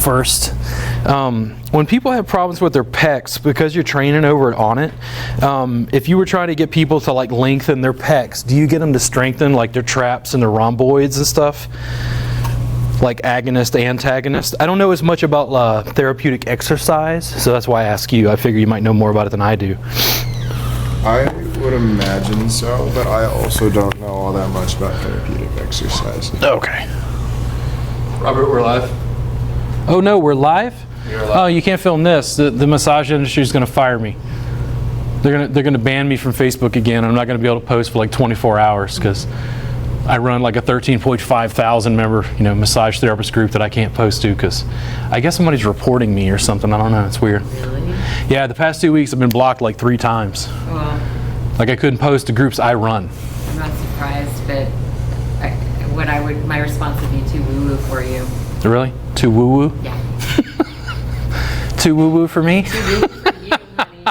first. When people have problems with their pecs, because you're training over on it, if you were trying to get people to like lengthen their pecs, do you get them to strengthen like their traps and their rhomboids and stuff? Like agonist, antagonist? I don't know as much about therapeutic exercise, so that's why I ask you. I figure you might know more about it than I do. I would imagine so, but I also don't know all that much about therapeutic exercise. Okay. Robert, we're live. Oh no, we're live? You're live. Oh, you can't film this. The massage industry is going to fire me. They're going to ban me from Facebook again. I'm not going to be able to post for like 24 hours because I run like a 13.5 thousand member, massage therapist group that I can't post to because I guess somebody's reporting me or something. I don't know. It's weird. Really? Yeah, the past 2 weeks I've been blocked like 3 times. Well, Like I couldn't post to groups I run. I'm not surprised, but my response would be too woo-woo for you. Really? Too woo-woo? Yeah. Too woo-woo for me? Too woo for you, honey.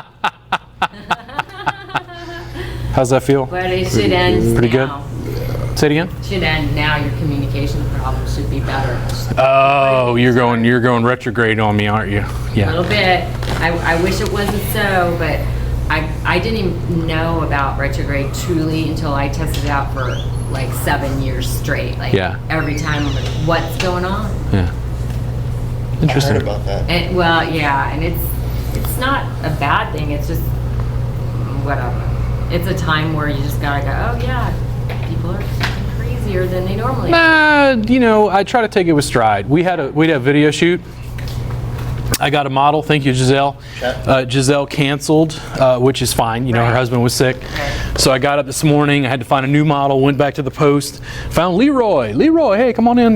How's that feel? But it should end Pretty good? now. Say it again? It should end now. Your communication problems should be better. Oh, you're going retrograde on me, aren't you? A Yeah. little bit. I wish it wasn't so, but I didn't even know about retrograde truly until I tested it out for like 7 years straight. Like Yeah. every time I'm like, what's going on? Yeah. Interesting. I heard about that. And it's not a bad thing. It's just whatever. It's a time where you just gotta go, oh yeah, people are crazier than they normally are. I try to take it with stride. We had a video shoot. I got a model. Thank you, Giselle. Giselle canceled, which is fine. Her husband was sick. Right. So I got up this morning. I had to find a new model. Went back to the post. Found Leroy. Leroy, hey, come on in.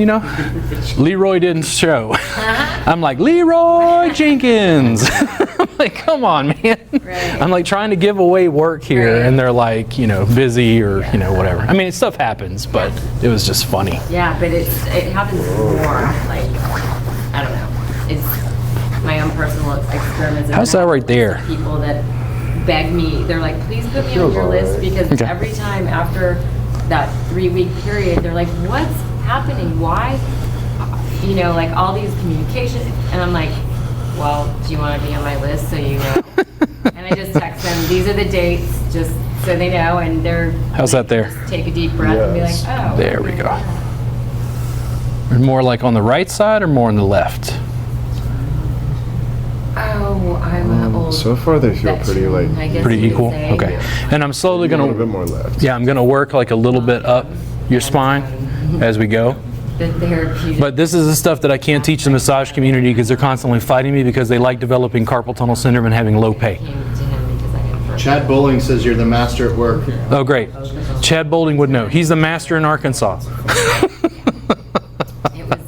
Leroy didn't show. I'm like, Leroy Jenkins. I'm like, come on, man. Right. I'm like trying to give away work here, Right. and they're like, busy or whatever. I mean, stuff happens, but it was just funny. Yeah, but it happens more. Like, I don't know. It's my own personal experiments. How's that right there? People that beg me, they're like, please put me on your list because Okay. every time after that 3-week period, they're like, what's happening? Why? Like all these communications. And I'm like, well, do you want to be on my list so you know? And I just text them, these are the dates, just so they know. And they're How's that there? just take a deep breath and be like, Yes. oh. There we go. More like on the right side or more on the left? Oh, I'm an old. So far they feel pretty veteran, I guess Pretty you could equal? say. Okay. And I'm slowly a little bit gonna, more left. I'm gonna work like a little bit up your spine as we go. The therapeutic. But this is the stuff that I can't teach the massage community because they're constantly fighting me because they like developing carpal tunnel syndrome and having low pay. Came to him because I had first. Chad Bowling says you're the master at work. Oh, great. Chad Boulding would know. He's the master in Arkansas. It was.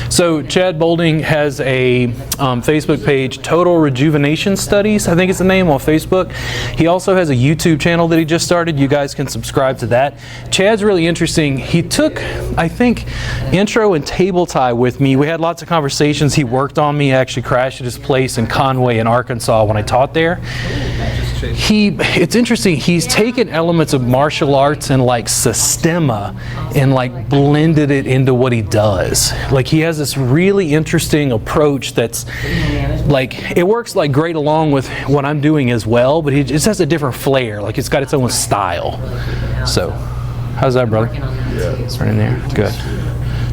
So Chad Boulding has a Facebook page, Total Rejuvenation Studies, I think it's the name, on Facebook. He also has a YouTube channel that he just started. You guys can subscribe to that. Chad's really interesting. He took, I think, intro and table tie with me. We had lots of conversations. He worked on me. I actually crashed at his place in Conway in Arkansas when I taught there. It's interesting, he's taken elements of martial arts and like Sistema and like blended it into what he does. Like he has this really interesting approach that's like, it works like great along with what I'm doing as well, but it just has a different flair. Like it's got its own style. So, how's that, brother? Yeah. It's right in there, good.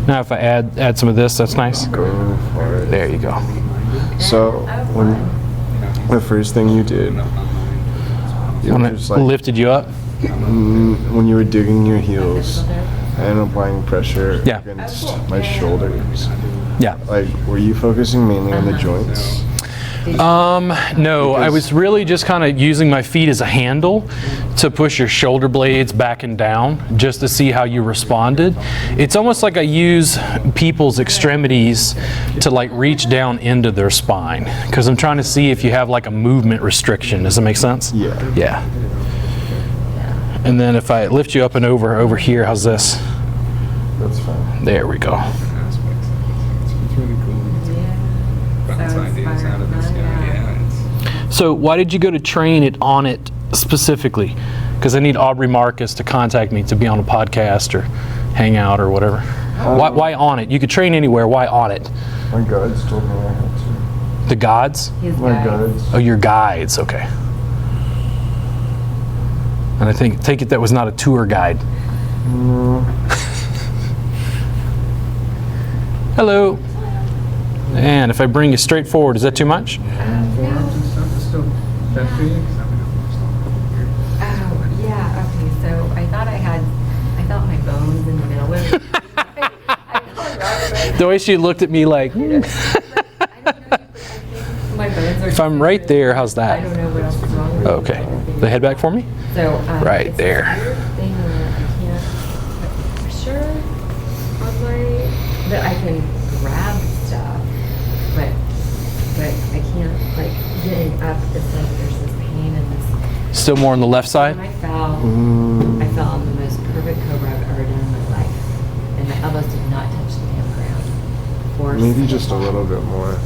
Now if I add some of this, that's nice. Go for it. There you go. So when the first thing you did, you When were it just like lifted you up. when you were digging your heels and applying pressure Yeah. against my shoulders. Yeah. Like, were you focusing mainly on the joints? No, I was really just kind of using my feet as a handle to push your shoulder blades back and down just to see how you responded. It's almost like I use people's extremities to like reach down into their spine because I'm trying to see if you have like a movement restriction. Does that make sense? Yeah. Yeah. And then if I lift you up and over here, how's this? That's fine. There we go. So why did you go to train it on it specifically? Because I need Aubrey Marcus to contact me to be on a podcast or hang out or whatever. Why on it? You could train anywhere. Why on it? My guides told me I had to. The gods? His My guys. guides. Oh, your guides. Okay. And I take it that was not a tour guide. No. Hello. And if I bring you straight forward, is that too much? Oh, yeah, okay, so I thought my bones in the middle was. The way she looked at me like, My bones are. if I'm right there, how's I that? don't know what else is wrong with me. Okay. The head back for me? So, Right it's there. this weird thing where I can't put pressure on that I can grab stuff, but I can't, like, getting up, it's like there's this pain and this. Still more on the left side? When I fell on the most perfect cobra I've ever done in my life, and my elbows did not touch the damn ground. Force Maybe just a little bit more.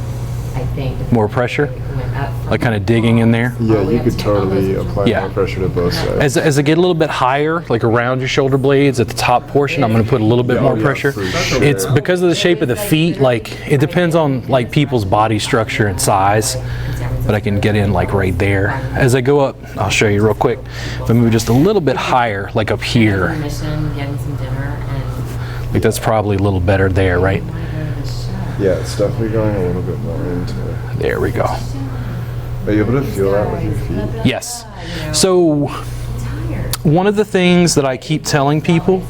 I think. More pressure? Went up from Like kind of digging in there? Yeah, all the way you up could to my totally elbows. apply Yeah. more pressure to both sides. As I get a little bit higher, like around your shoulder blades at the top portion, I'm going to put a little bit more yeah, pressure. for sure. It's because of the shape of the feet, like it depends on like people's body structure and size, but I can get in like right there. As I go up, I'll show you real quick. If I move just a little bit higher, like up here, Mission, getting some dinner, and like that's probably a little better there, right? I want to go to the show. Yeah, it's definitely going a little bit more into it. There we go. Are you able to feel that with your feet? Yes. So one of the things that I keep telling people,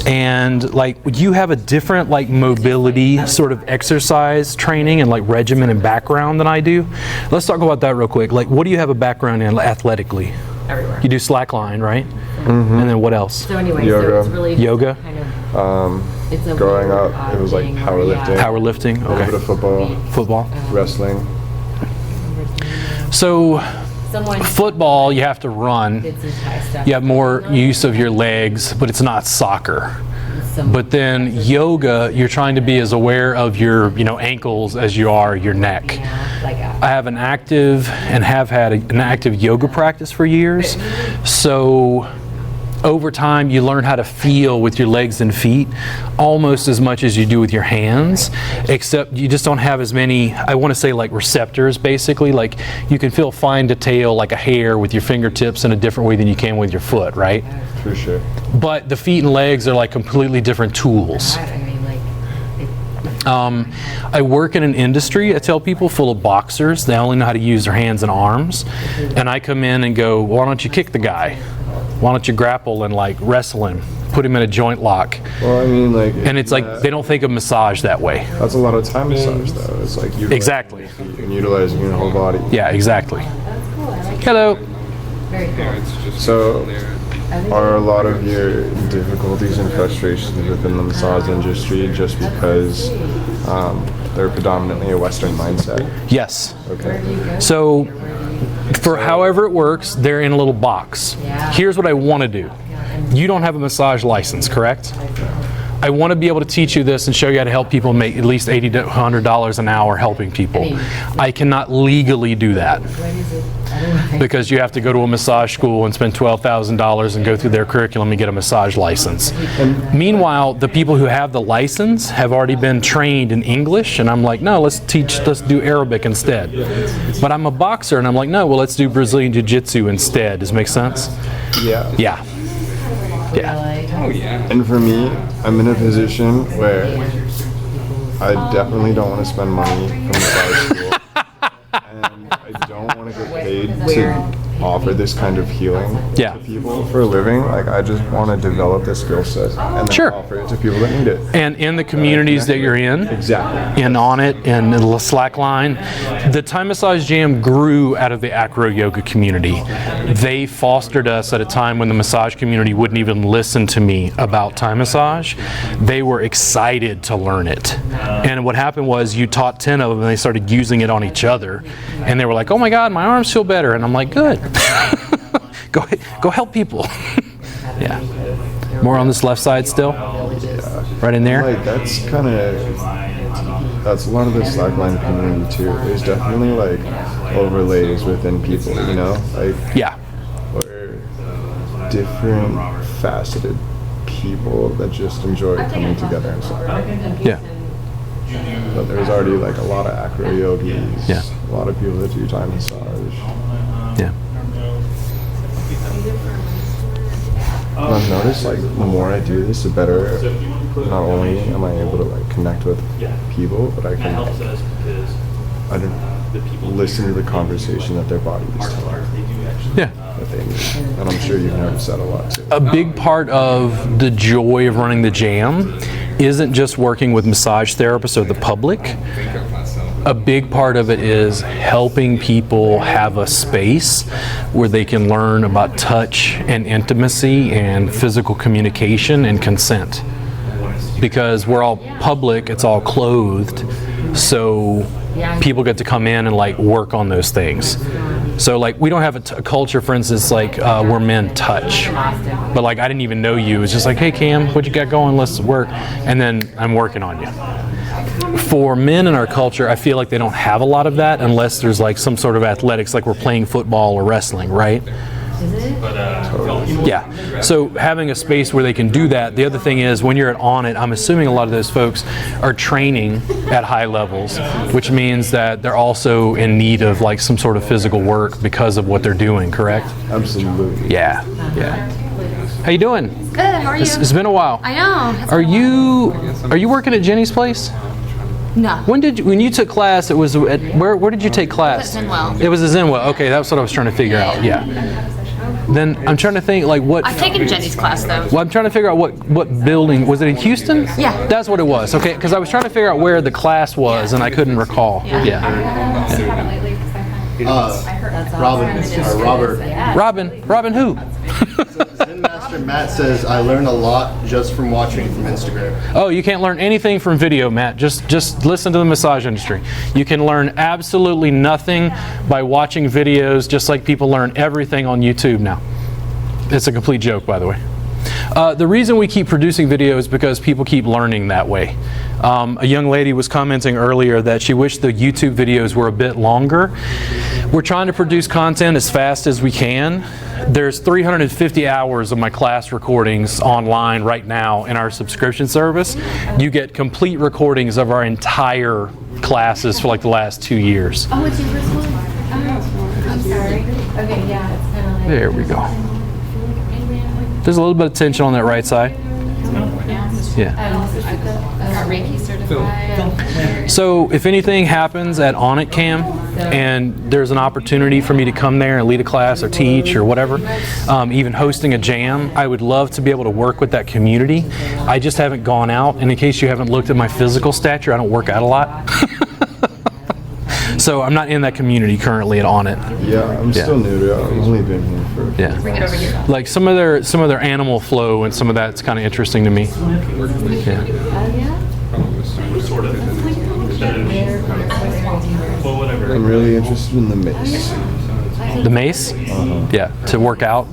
and like you have a different like mobility sort of exercise training and like regimen and background than I do. Let's talk about that real quick. Like what do you have a background in athletically? Everywhere. You do slackline, right? And then what else? So anyway, Yoga. so it's really just Yoga? kind of It's a growing weird, up, it was like thing where, powerlifting. yeah, Powerlifting? A little bit Okay. of football, Football? wrestling. So someone football, you have to run. did some Thai stuff. You have more use of your legs, but it's not soccer. Some- But then yoga, you're trying to be as aware of your, ankles as you are your neck. yeah, like I have an active and have had an active yoga practice for years. So over time, you learn how to feel with your legs and feet almost as much as you do with your hands, except you just don't have as many, I want to say like receptors basically. Like you can feel fine detail like a hair with your fingertips in a different way than you can with your foot, right? For sure. But the feet and legs are like completely different tools. I mean, like, I work in an industry, I tell people, full of boxers. They only know how to use their hands and arms. And I come in and go, why don't you kick the guy? Why don't you grapple and like wrestle him? Put him in a joint lock. Well, I mean, like, And it's like, they don't think of massage that way. that's a lot of time massage, though. It's like utilizing Exactly. your feet and utilizing your whole body. Yeah, exactly. that's cool. I like Hello. it. Very cool. So, are a lot of your difficulties and frustrations within the massage industry just because they're predominantly a Western mindset? Yes. Okay. So, for however it works, they're in a little box. Yeah. Here's what I want to do. You don't have a massage license, correct? I want to be able to teach you this and show you how to help people make at least $80 to $100 an hour helping people. I cannot legally do that What is it? Otherwise, because you have to go to a massage school and spend $12,000 and go through their curriculum and get a massage license. Meanwhile, the people who have the license have already been trained in English, and I'm like, no, let's do Arabic instead. But I'm a boxer, and I'm like, no, well, let's do Brazilian Jiu-Jitsu instead. Does it make sense? Yeah. Yeah. Yeah. really, And for me, I'm in a position where I definitely don't want to spend money from massage school. And I don't want to get paid to offer this kind of healing Yeah. to people for a living. Like, I just want to develop this skill set and then Sure. offer it to people that need it. And in the communities that you're in, Exactly. in On It and the Slackline, the Thai Massage Jam grew out of the acro yoga community. They fostered us at a time when the massage community wouldn't even listen to me about Thai massage. They were excited to learn it. And what happened was you taught 10 of them and they started using it on each other. And they were like, oh my God, my arms feel better. And I'm like, good. Go help people. Yeah. More on this left side still? Right in there? Like, that's a lot of the slackline community too. There's definitely like overlays within people, like Yeah. we're different faceted people that just enjoy coming together and stuff. Yeah. But there's already like a lot of acro yogis, Yeah. a lot of people that do Thai massage. Yeah. And I've noticed like the more I do this, the better. Not only am I able to like connect with people, but I can like, I don't listen to the conversation that their body is telling Yeah. that they need. And I'm sure you've noticed that a lot too. A big part of the joy of running the jam isn't just working with massage therapists or the public. A big part of it is helping people have a space where they can learn about touch and intimacy and physical communication and consent. Because we're all public, it's all clothed, so people get to come in and like work on those things. So like we don't have a culture, for instance, like where men touch. But like I didn't even know you. It's just like, hey Cam, what you got going? Let's work. And then I'm working on you. For men in our culture, I feel like they don't have a lot of that unless there's like some sort of athletics, like we're playing football or wrestling, right? Yeah. So having a space where they can do that. The other thing is when you're at On It, I'm assuming a lot of those folks are training at high levels, which means that they're also in need of like some sort of physical work because of what they're doing, correct? Absolutely. Yeah. Yeah. How you doing? Good, how are you? It's been a while. I know. It's Are you working at Jenny's place? No. When you took class, it was at, where did you take class? It was at Zenwell. It was at Zenwell. Okay, that's what I was trying to figure out. Yeah. Then I'm trying to think like what. I've taken Jenny's class though. Well, I'm trying to figure out what building was it in Houston? Yeah. That's what it was. Okay, because I was trying to figure out where the class was and I couldn't recall. Yeah. Robin who? Zen Master Matt says, I learn a lot just from watching from Instagram. Oh, you can't learn anything from video, Matt. Just listen to the massage industry. You can learn absolutely nothing by watching videos, just like people learn everything on YouTube now. It's a complete joke, by the way. The reason we keep producing videos is because people keep learning that way. A young lady was commenting earlier that she wished the YouTube videos were a bit longer. We're trying to produce content as fast as we can. There's 350 hours of my class recordings online right now in our subscription service. You get complete recordings of our entire classes for like the last 2 years. Oh, it's your first one? Oh, I'm sorry. Okay, yeah, it's kind of like. There we go. There's a little bit of tension on that right side. Yeah. Got Reiki certified. So if anything happens at On It Cam and there's an opportunity for me to come there and lead a class or teach or whatever, even hosting a jam, I would love to be able to work with that community. I just haven't gone out, and in case you haven't looked at my physical stature, I don't work out a lot. So I'm not in that community currently at On It. Yeah, I'm still new to it. I've only been here for. Yeah. Bring it over here. Like some of their animal flow and some of that's kind of interesting to me. Yeah. I'm really interested in the mace. The mace? Yeah, to work out.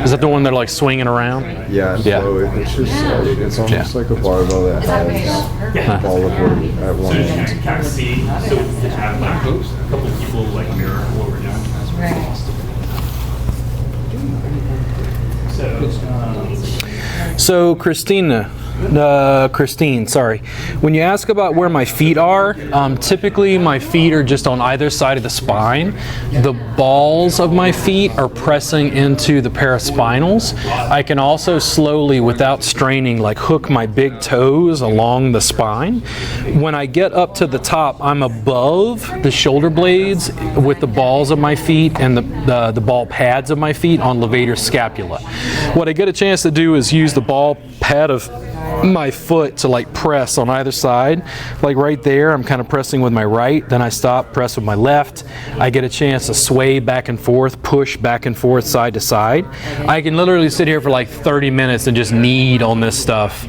Is that the one they're like swinging around? Yeah, and Yeah. flow it. It's just like, it's almost Yeah. like a barbell that has a ball of weight at one end. To kind of see, so to have like a couple people like mirror what we're doing. So Christine, sorry. When you ask about where my feet are, typically my feet are just on either side of the spine. The balls of my feet are pressing into the paraspinals. I can also slowly, without straining, like hook my big toes along the spine. When I get up to the top, I'm above the shoulder blades with the balls of my feet and the ball pads of my feet on levator scapula. What I get a chance to do is use the ball pad of my foot to like press on either side. Like right there, I'm kind of pressing with my right, then I stop, press with my left. I get a chance to sway back and forth, push back and forth, side to side. I can literally sit here for like 30 minutes and just knead on this stuff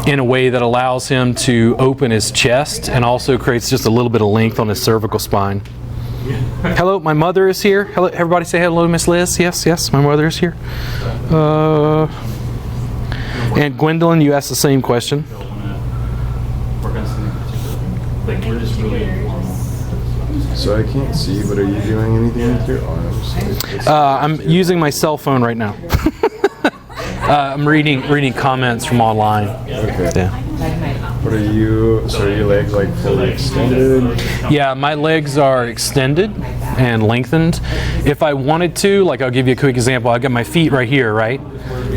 in a way that allows him to open his chest and also creates just a little bit of length on his cervical spine. Hello, my mother is here. Hello, everybody say hello to Miss Liz. Yes, my mother is here. And Gwendolyn, you asked the same question. So I can't see, but are you doing anything with your arms? I'm using my cell phone right now. I'm reading comments from online. Okay. Yeah. What are you? So are your legs like fully extended? Yeah, my legs are extended and lengthened. If I wanted to, like I'll give you a quick example. I got my feet right here, right?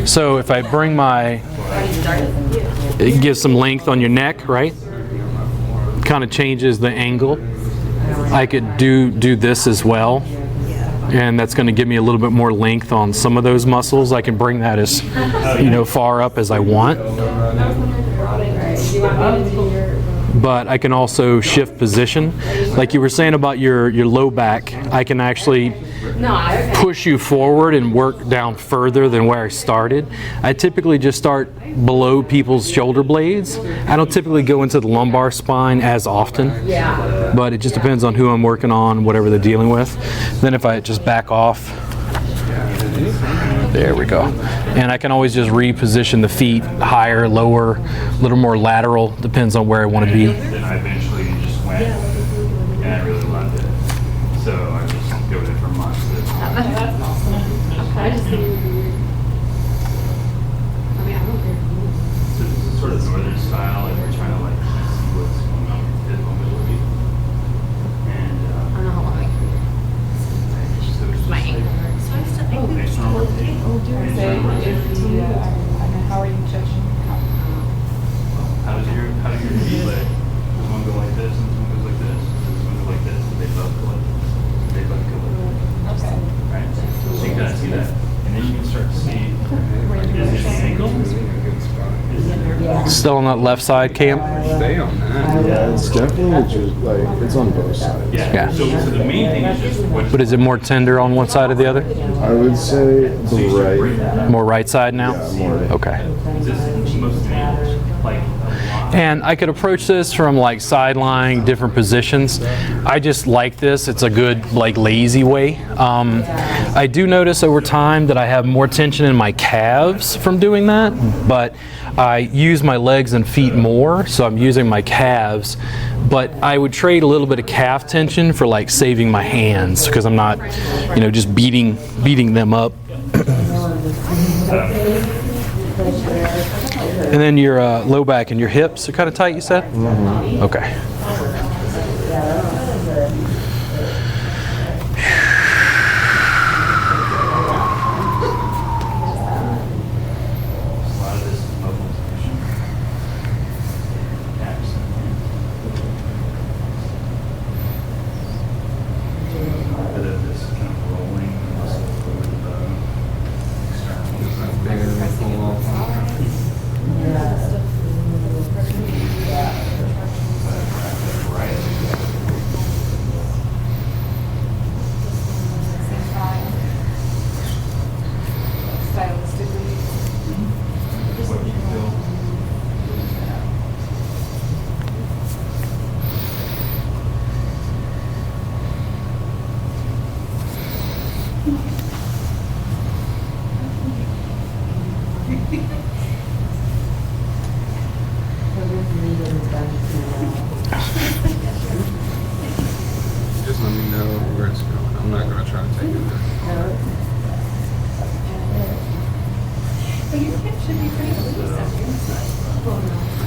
So if I bring my, it gives some length on your neck, right? Kind of changes the angle. I could do this as well. And that's going to give me a little bit more length on some of those muscles. I can bring that as, far up as I want. But I can also shift position. Like you were saying about your low back, I can actually push you forward and work down further than where I started. I typically just start below people's shoulder blades. I don't typically go into the lumbar spine as often, but it just depends on who I'm working on, whatever they're dealing with. Then if I just back off, there we go. And I can always just reposition the feet higher, lower, a little more lateral, depends on where I want to be. Then I eventually just went, and I really loved it. So I just go with it for months. That's awesome. So this is sort of northern style, and we're trying to like see what's going on with his mobility. And I don't know how long I can do so it's just my ankle. external rotation. How are you judging? How do your feet like? Does one go like this, and this one goes like this, and this one goes like this, and they both go like this. They both go like this. Okay. Right? So you kind of see that. And then you can start to see, is it an ankle? Still on that left side, Cam? Yeah, it's definitely just like it's on both sides. Yeah. So the main thing is just what But is it more tender on one side or the other? I would say the right. More right side now? Yeah, more right. Okay. is most enabled. Like a lot. And I could approach this from like sideline, different positions. I just like this. It's a good like lazy way. I do notice over time that I have more tension in my calves from doing that, but I use my legs and feet more, so I'm using my calves. But I would trade a little bit of calf tension for like saving my hands because I'm not, just beating them up. And then your low back and your hips are kind of tight, you said? Mm-hmm. Okay. A lot of this is mobilization. Abs. A bit of this kind of rolling muscle over the bone. What you feel. Just let me know where it's going. I'm not going to try to take it there.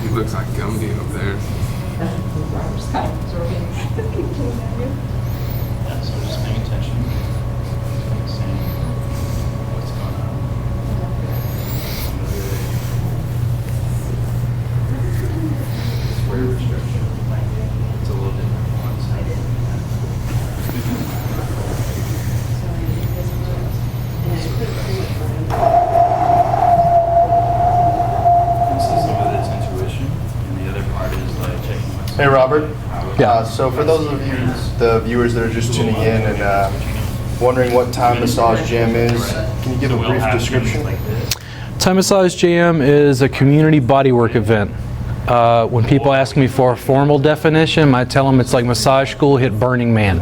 He looks like Gumby up there. Yeah, so just paying attention. Seeing what's going on. Square restriction. It's a little different from one This is some of its intuition, and the other part is like checking what's Hey, Robert. Yeah. So for those of you, the viewers that are just tuning in and wondering what Time Massage Jam is, can you give a we'll brief have description? things like this. Thai Massage Jam is a community bodywork event. When people ask me for a formal definition, I tell them it's like massage school hit Burning Man.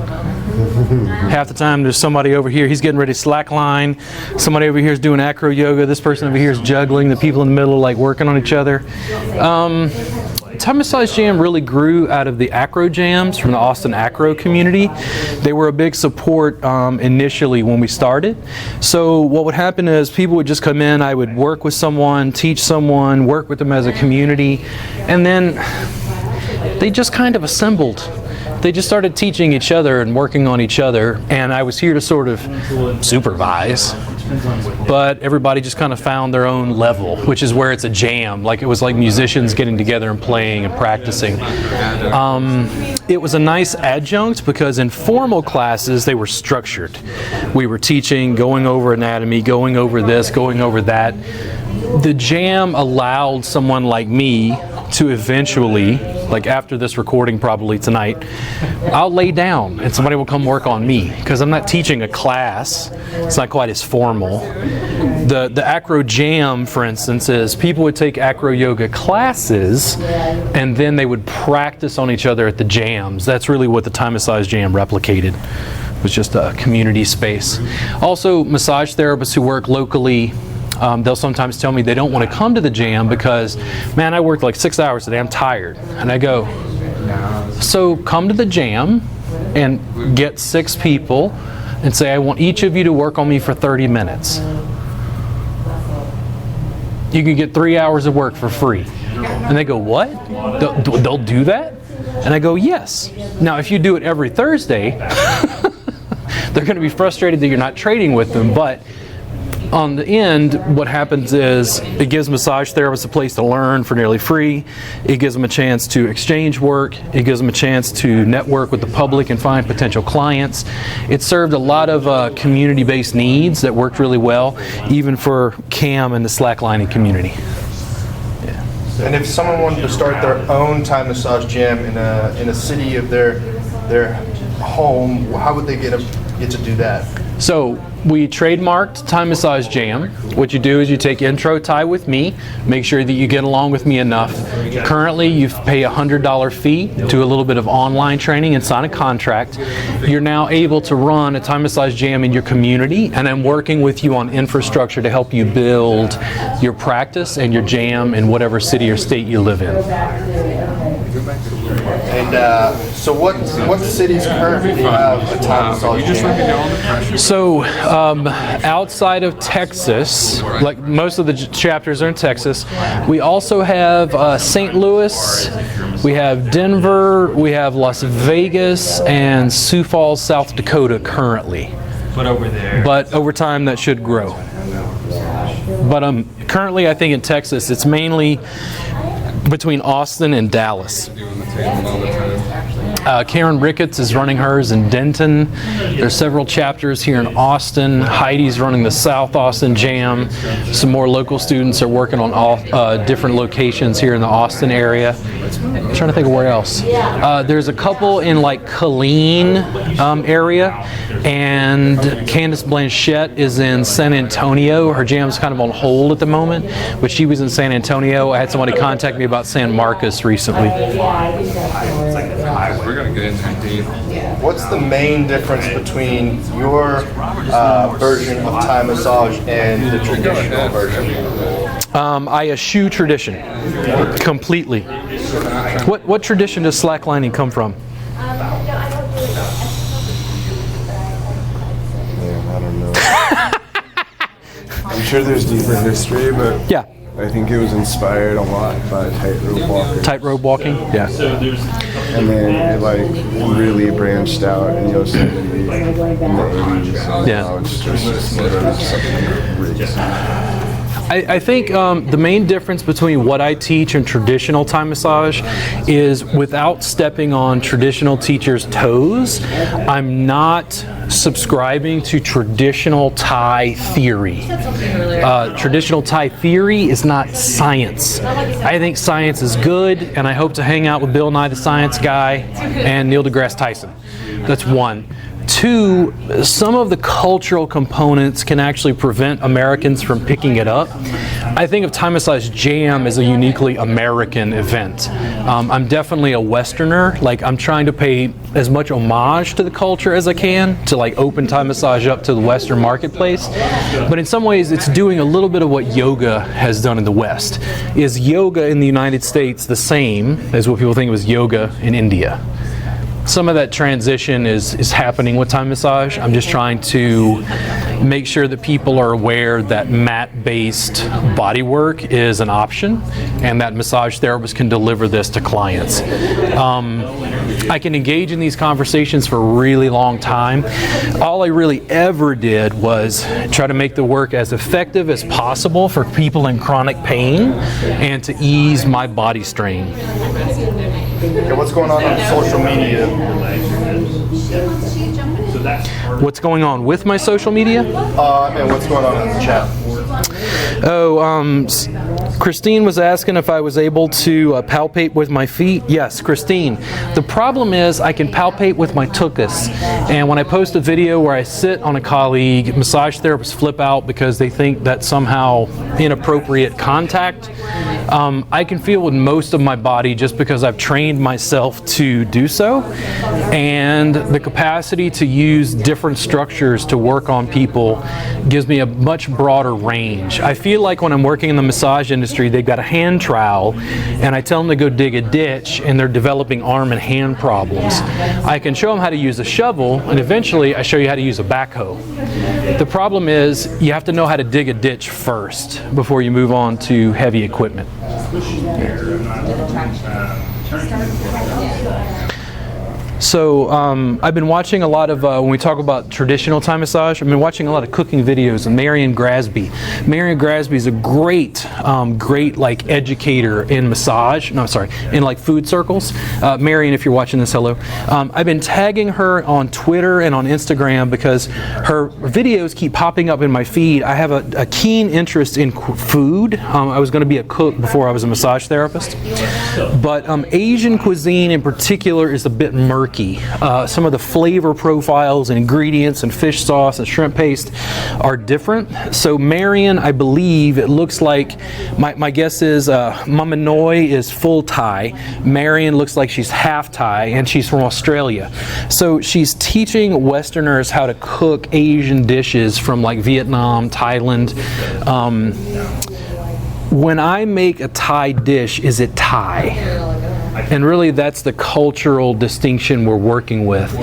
Half the time there's somebody over here, he's getting ready to slackline. Somebody over here is doing acro yoga. This person over here is juggling. The people in the middle are like working on each other. Thai Massage Jam really grew out of the acro jams from the Austin acro community. They were a big support initially when we started. So what would happen is people would just come in, I would work with someone, teach someone, work with them as a community, and then they just kind of assembled. They just started teaching each other and working on each other, and I was here to sort of supervise, but everybody just kind of found their own level, which is where it's a jam. Like, it was like musicians getting together and playing and practicing. It was a nice adjunct because in formal classes they were structured. We were teaching, going over anatomy, going over this, going over that. The jam allowed someone like me to eventually, like after this recording probably tonight, I'll lay down and somebody will come work on me because I'm not teaching a class. It's not quite as formal. The acro jam, for instance, is people would take acro yoga classes and then they would practice on each other at the jams. That's really what the Thai Massage Jam replicated. It was just a community space. Also, massage therapists who work locally, they'll sometimes tell me they don't want to come to the jam because, man, I worked like 6 hours today, I'm tired. And I go, so come to the jam and get 6 people and say, I want each of you to work on me for 30 minutes. You can get 3 hours of work for free. And they go, what? They'll do that? And I go, yes. Now, if you do it every Thursday, they're going to be frustrated that you're not trading with them, but on the end, what happens is it gives massage therapists a place to learn for nearly free. It gives them a chance to exchange work. It gives them a chance to network with the public and find potential clients. It served a lot of community-based needs that worked really well, even for CAM and the slacklining community. Yeah. And if someone wanted to start their own Thai massage jam in a city of their home, how would they get to do that? So we trademarked Thai Massage Jam. What you do is you take intro Thai with me, make sure that you get along with me enough. Currently you pay a $100 fee, do a little bit of online training and sign a contract. You're now able to run a Thai Massage Jam in your community, and I'm working with you on infrastructure to help you build your practice and your jam in whatever city or state you live in. And so what cities currently have a Thai massage jam? So outside of Texas, like most of the chapters are in Texas, we also have St. Louis, we have Denver, we have Las Vegas, and Sioux Falls, South Dakota currently. But over time that should grow. But currently I think in Texas it's mainly between Austin and Dallas. Karen Ricketts is running hers in Denton. There's several chapters here in Austin. Heidi's running the South Austin Jam. Some more local students are working on all different locations here in the Austin area. I'm trying to think of where else. There's a couple in like Killeen area, and Candace Blanchette is in San Antonio. Her jam's kind of on hold at the moment, but she was in San Antonio. I had somebody contact me about San Marcos recently. We're gonna get into deep. What's the main difference between your version of Thai massage and the traditional version? I eschew tradition completely. What tradition does slacklining come from? I don't know. I'm sure there's deeper history, but Yeah. I think it was inspired a lot by tightrope walking. Tightrope walking? Yeah. And then it like really branched out in Yosemite in the 80s. Yeah. Now it's just literally something really I think the main difference between what I teach and traditional Thai massage is without stepping on traditional teachers' toes, I'm not subscribing to traditional Thai theory. Traditional Thai theory is not science. I think science is good, and I hope to hang out with Bill Nye the Science Guy and Neil deGrasse Tyson. That's one. Two, some of the cultural components can actually prevent Americans from picking it up. I think of Thai Massage Jam as a uniquely American event. I'm definitely a Westerner. Like, I'm trying to pay as much homage to the culture as I can to like open Thai massage up to the Western marketplace. But in some ways, it's doing a little bit of what yoga has done in the West. Is yoga in the United States the same as what people think was yoga in India? Some of that transition is happening with Thai massage. I'm just trying to make sure that people are aware that mat-based body work is an option and that massage therapists can deliver this to clients. I can engage in these conversations for a really long time. All I really ever did was try to make the work as effective as possible for people in chronic pain and to ease my body strain. Okay, what's going on social media? What's going on with my social media? And what's going on in the chat? Christine was asking if I was able to palpate with my feet. Yes, Christine. The problem is I can palpate with my tuchus. And when I post a video where I sit on a colleague, massage therapists flip out because they think that's somehow inappropriate contact. I can feel with most of my body just because I've trained myself to do so. And the capacity to use different structures to work on people gives me a much broader range. I feel like when I'm working in the massage industry, they've got a hand trowel, and I tell them to go dig a ditch, and they're developing arm and hand problems. I can show them how to use a shovel, and eventually I show you how to use a backhoe. The problem is you have to know how to dig a ditch first before you move on to heavy equipment. So I've been watching a lot of, when we talk about traditional Thai massage, I've been watching a lot of cooking videos of Marion Grasby. Marion Grasby is a great like educator in massage, in like food circles. Marion, if you're watching this, hello. I've been tagging her on Twitter and on Instagram because her videos keep popping up in my feed. I have a keen interest in food. I was going to be a cook before I was a massage therapist. But Asian cuisine in particular is a bit murky. Some of the flavor profiles and ingredients and fish sauce and shrimp paste are different. So Marion, I believe, it looks like, my guess is Mama Noi is full Thai. Marion looks like she's half Thai, and she's from Australia. So she's teaching Westerners how to cook Asian dishes from like Vietnam, Thailand. When I make a Thai dish, is it Thai? And really that's the cultural distinction we're working with.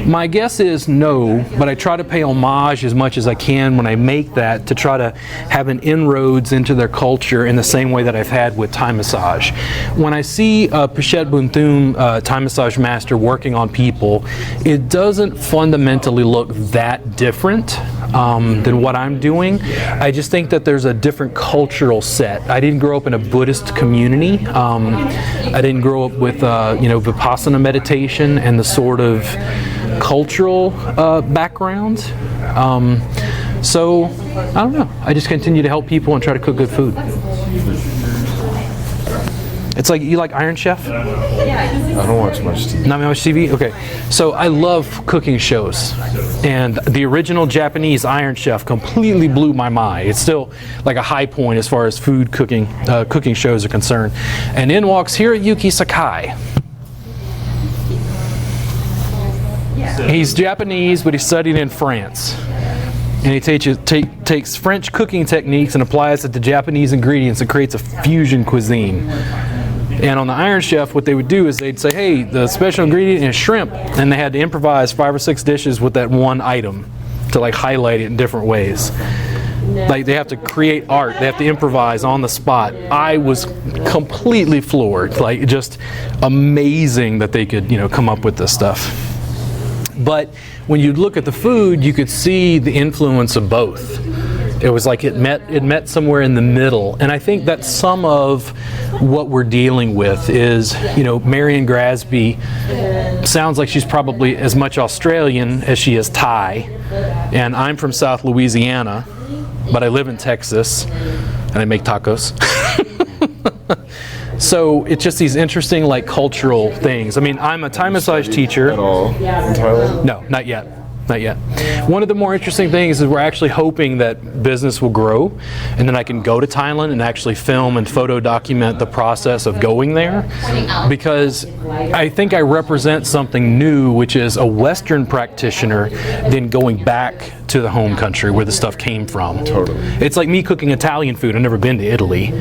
My guess is no, but I try to pay homage as much as I can when I make that to try to have an inroads into their culture in the same way that I've had with Thai massage. When I see Pichet Bunthum, Thai massage master, working on people, it doesn't fundamentally look that different than what I'm doing. I just think that there's a different cultural set. I didn't grow up in a Buddhist community. I didn't grow up with Vipassana meditation and the sort of cultural background. So I don't know. I just continue to help people and try to cook good food. It's like, you like Iron Chef? I don't watch much TV. Not much TV? Okay. So I love cooking shows. And the original Japanese Iron Chef completely blew my mind. It's still like a high point as far as food cooking shows are concerned. And in walks Hiroyuki Sakai. He's Japanese, but he studied in France. And he takes French cooking techniques and applies it to Japanese ingredients and creates a fusion cuisine. And on the Iron Chef, what they would do is they'd say, hey, the special ingredient is shrimp. And they had to improvise 5 or 6 dishes with that one item to like highlight it in different ways. Like they have to create art. They have to improvise on the spot. I was completely floored. Like just amazing that they could, come up with this stuff. But when you look at the food, you could see the influence of both. It was like it met somewhere in the middle. And I think that's some of what we're dealing with is, Marion Grasby sounds like she's probably as much Australian as she is Thai. And I'm from South Louisiana, but I live in Texas and I make tacos. So it's just these interesting cultural things. I mean, I'm a Thai massage teacher. At all in Thailand? No, not yet. not yet. One of the more interesting things is we're actually hoping that business will grow, and then I can go to Thailand and actually film and photo document the process of going there, because I think I represent something new, which is a Western practitioner then going back to the home country where the stuff came from. Totally. It's like me cooking Italian food. I've never been to Italy,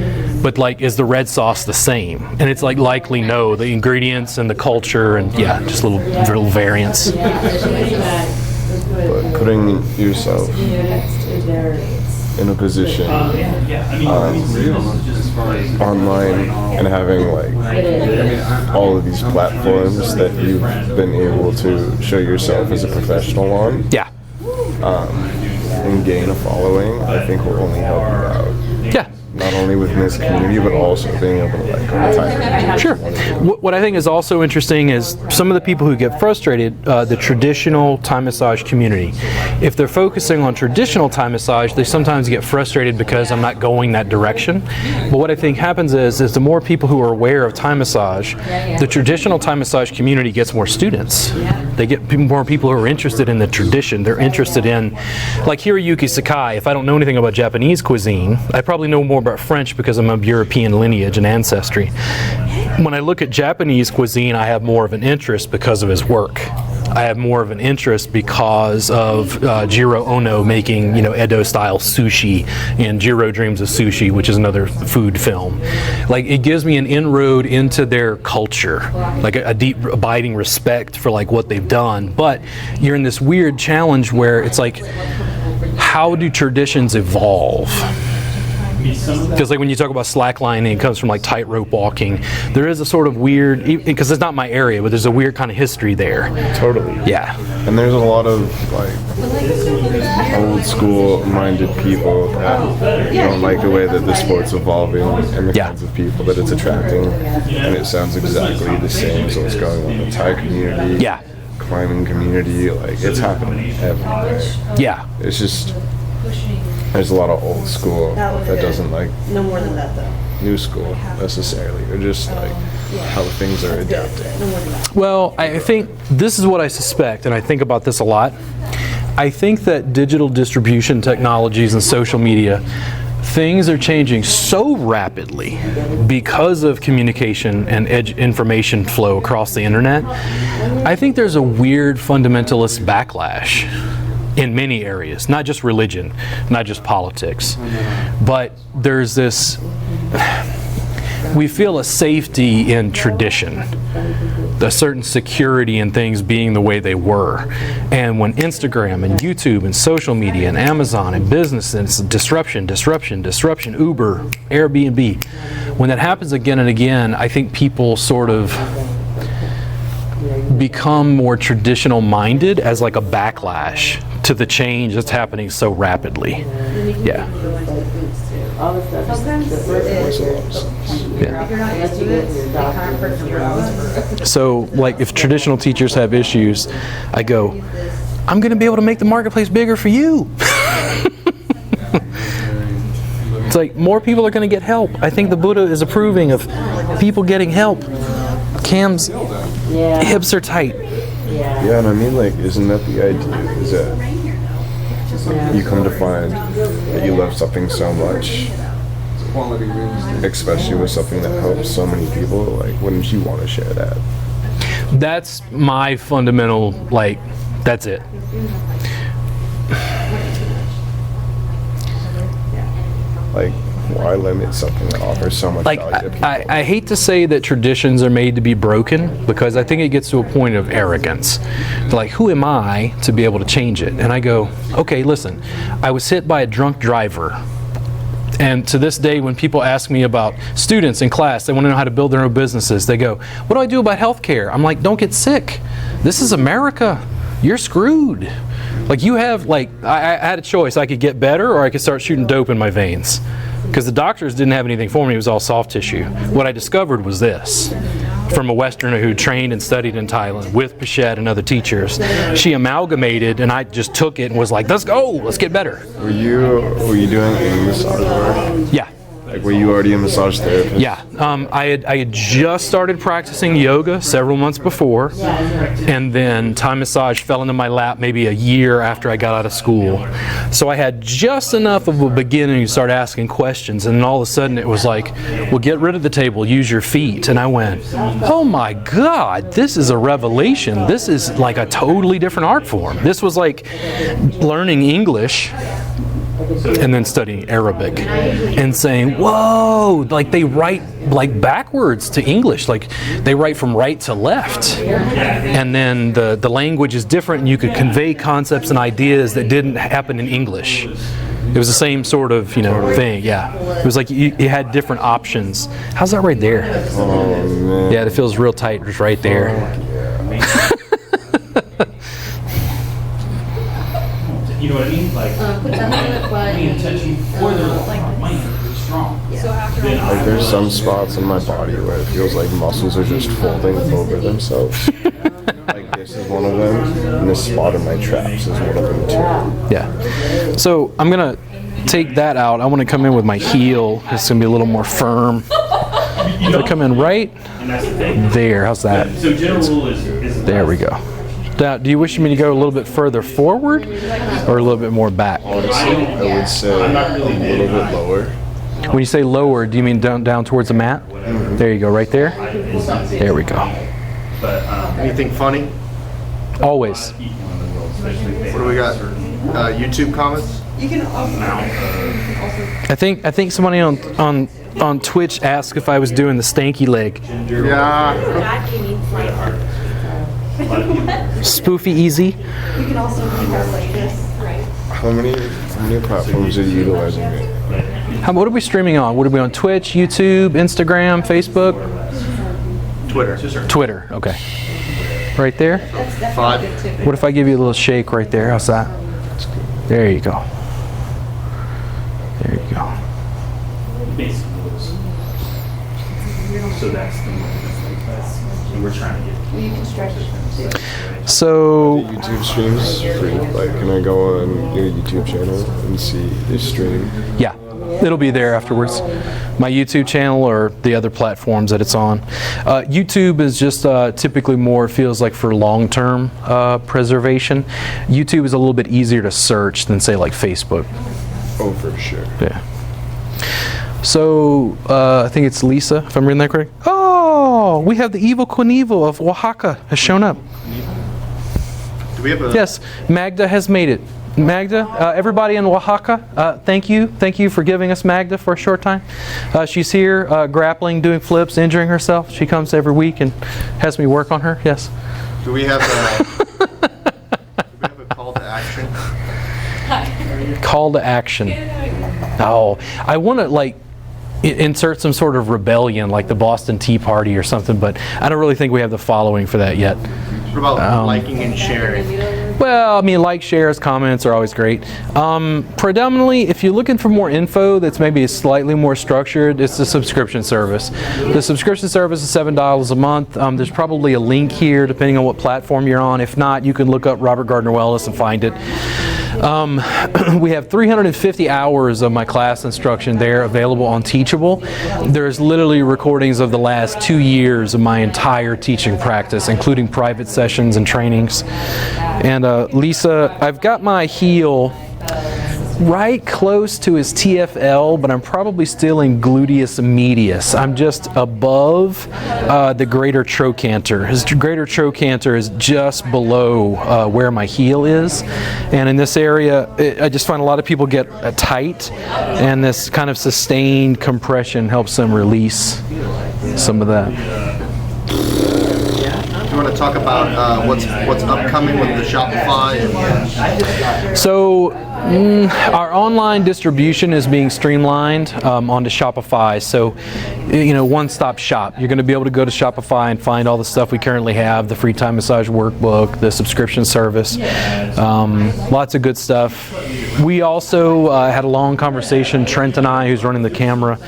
but like, is the red sauce the same? And it's like likely no. The ingredients and the culture and yeah, just little variants. But putting yourself in a position online and having like all of these platforms that you've been able to show yourself as a professional on, Yeah. and gain a following, I think will only help you out. Yeah. Not only within this community, but also being able to like go to time. Sure. What I think is also interesting is some of the people who get frustrated, the traditional Thai massage community. If they're focusing on traditional Thai massage, they sometimes get frustrated because I'm not going that direction. But what I think happens is the more people who are aware of Thai massage, the traditional Thai massage community gets more students. They get more people who are interested in the tradition. They're interested in, like Hiroyuki Sakai. If I don't know anything about Japanese cuisine, I probably know more about French because I'm of European lineage and ancestry. When I look at Japanese cuisine, I have more of an interest because of his work. I have more of an interest because of Jiro Ono making, Edo-style sushi and Jiro Dreams of Sushi, which is another food film. Like, it gives me an inroad into their culture, like a deep, abiding respect for like what they've done. But you're in this weird challenge where it's like, how do traditions evolve? Because like when you talk about slacklining, it comes from like tightrope walking. There is a sort of weird, because it's not my area, but there's a weird kind of history there. Totally. Yeah. And there's a lot of like old school minded people that don't like the way that the sport's evolving and the Yeah. kinds of people that it's attracting. And it sounds exactly the same as what's going on in the Thai community. Yeah. Climbing community, like it's happening everywhere. Yeah. It's just there's a lot of old school that doesn't like No more than that, though. new school necessarily, or just like how things are adapting. Well, I think this is what I suspect, and I think about this a lot. I think that digital distribution technologies and social media, things are changing so rapidly because of communication and information flow across the internet. I think there's a weird fundamentalist backlash in many areas, not just religion, not just politics, but there's this, we feel a safety in tradition, a certain security in things being the way they were. And when Instagram and YouTube and social media and Amazon and business and it's disruption, Uber, Airbnb, when that happens again and again, I think people sort of become more traditional minded as like a backlash to the change that's happening so rapidly. Yeah. So like if traditional teachers have issues, I go, I'm going to be able to make the marketplace bigger for you. It's like more people are going to get help. I think the Buddha is approving of people getting help. Cam's hips are tight. Yeah, and I mean, like, isn't that the idea? Is that you come to find that you love something so much, especially with something that helps so many people, like, wouldn't you want to share that? That's my fundamental, like, that's it. Like, why limit something that offers so much Like, value to people? I hate to say that traditions are made to be broken, because I think it gets to a point of arrogance. Like, who am I to be able to change it? And I go, okay, listen, I was hit by a drunk driver. And to this day, when people ask me about students in class, they want to know how to build their own businesses. They go, what do I do about healthcare? I'm like, don't get sick. This is America. You're screwed. Like, you have, like, I had a choice. I could get better or I could start shooting dope in my veins. Because the doctors didn't have anything for me. It was all soft tissue. What I discovered was this. From a Westerner who trained and studied in Thailand with Pichette and other teachers. She amalgamated, and I just took it and was like, let's go, let's get better. Were you doing any massage work? Yeah. Like, were you already a massage therapist? Yeah, I had just started practicing yoga several months before, and then Thai massage fell into my lap maybe a year after I got out of school. So I had just enough of a beginning to start asking questions, and then all of a sudden it was like, well, get rid of the table, use your feet. And I went, oh my God, this is a revelation. This is like a totally different art form. This was like learning English and then studying Arabic and saying, whoa, like they write like backwards to English, like they write from right to left, and then the language is different and you could convey concepts and ideas that didn't happen in English. It was the same sort of, thing, yeah. It was like you had different options. How's that right there? Oh, man. Yeah, it feels real tight just right there. You know what I mean? Like, paying attention for their mind is strong. Like, there's some spots in my body where it feels like muscles are just folding over themselves. Like, this is one of them, and this spot in my traps is one of them too. Yeah. So I'm gonna take that out. I want to come in with my heel. It's gonna be a little more firm. So come in right there. How's that? So general rule is There we go. Now, do you wish me to go a little bit further forward or a little bit more back? Honestly, I would say a little bit lower. When you say lower, do you mean down towards the mat? There you go, right there. There we go. Anything funny? Always. What do we got? YouTube comments? I think somebody on Twitch asked if I was doing the stanky leg. Yeah. Spoofy easy. How many platforms are you utilizing it? What are we streaming on? What are we on? Twitch, YouTube, Instagram, Facebook? Twitter, okay. Right there? 5. What if I give you a little shake right there? How's that? There you go. There you go. So that's the we're trying to get. You can stretch it. So, YouTube streams free. Like, can I go on your YouTube channel and see the stream? yeah, it'll be there afterwards. My YouTube channel or the other platforms that it's on. YouTube is just typically more, feels like for long-term preservation. YouTube is a little bit easier to search than say like Facebook. Oh, for sure. Yeah. So, I think it's Lisa, if I'm reading that correct. Oh, we have the Evil Knievel of Oaxaca has shown up. Do we have a... Yes, Magda has made it. Magda, everybody in Oaxaca, thank you. Thank you for giving us Magda for a short time. She's here grappling, doing flips, injuring herself. She comes every week and has me work on her. Yes. Do we have a call to action? Call to action. Oh, I want to like insert some sort of rebellion like the Boston Tea Party or something, but I don't really think we have the following for that yet. What about liking and sharing? Well, I mean, like, shares, comments are always great. Predominantly, if you're looking for more info that's maybe slightly more structured, it's the subscription service. The subscription service is $7 a month. There's probably a link here depending on what platform you're on. If not, you can look up Robert Gardner Welles and find it. We have 350 hours of my class instruction there available on Teachable. There's literally recordings of the last 2 years of my entire teaching practice, including private sessions and trainings. And Lisa, I've got my heel right close to his TFL, but I'm probably still in gluteus medius. I'm just above the greater trochanter. His greater trochanter is just below where my heel is. And in this area, I just find a lot of people get tight, and this kind of sustained compression helps them release some of that. Do you want to talk about what's upcoming with the Shopify? So our online distribution is being streamlined onto Shopify. So, one-stop shop. You're going to be able to go to Shopify and find all the stuff we currently have, the free Thai massage workbook, the subscription service, lots of good stuff. We also had a long conversation, Trent and I, who's running the camera,